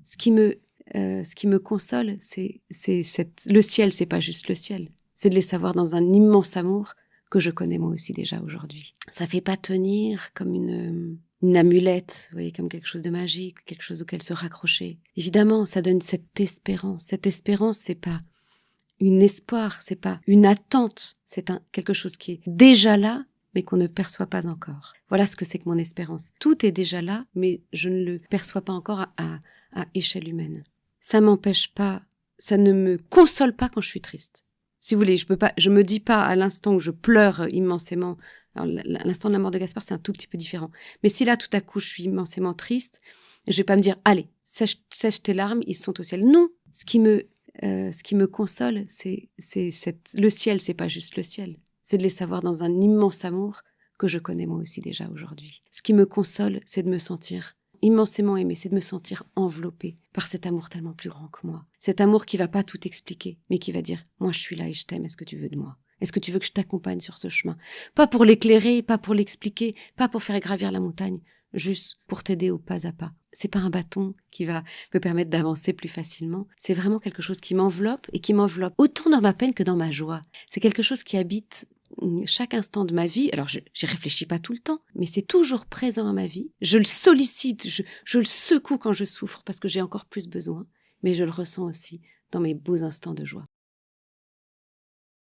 Ce qui me console, le ciel, c'est pas juste le ciel. C'est de les savoir dans un immense amour que je connais moi aussi déjà aujourd'hui. Ça fait pas tenir comme une amulette, vous voyez, comme quelque chose de magique, quelque chose auquel se raccrocher. Évidemment, ça donne cette espérance. Cette espérance, c'est pas une espoir, c'est pas une attente, c'est quelque chose qui est déjà là, mais qu'on ne perçoit pas encore. Voilà ce que c'est que mon espérance. Tout est déjà là, mais je ne le perçois pas encore à échelle humaine. Ça m'empêche pas, ça ne me console pas quand je suis triste. Si vous voulez, je me dis pas à l'instant où je pleure immensément. Alors, l'instant de la mort de Gaspard, c'est un tout petit peu différent. Mais si là, tout à coup, je suis immensément triste, je vais pas me dire, allez, sèche tes larmes, ils sont au ciel. Non. Ce qui me console, le ciel, c'est pas juste le ciel. C'est de les savoir dans un immense amour que je connais moi aussi déjà aujourd'hui. Ce qui me console, c'est de me sentir immensément aimée, c'est de me sentir enveloppée par cet amour tellement plus grand que moi. Cet amour qui va pas tout expliquer, mais qui va dire, moi je suis là et je t'aime, est-ce que tu veux de moi? Est-ce que tu veux que je t'accompagne sur ce chemin? Pas pour l'éclairer, pas pour l'expliquer, pas pour faire gravir la montagne, juste pour t'aider au pas à pas. C'est pas un bâton qui va me permettre d'avancer plus facilement. C'est vraiment quelque chose qui m'enveloppe et qui m'enveloppe autant dans ma peine que dans ma joie. C'est quelque chose qui habite chaque instant de ma vie. Alors, j'y réfléchis pas tout le temps, mais c'est toujours présent à ma vie. Je le sollicite, je le secoue quand je souffre parce que j'ai encore plus besoin, mais je le ressens aussi dans mes beaux instants de joie.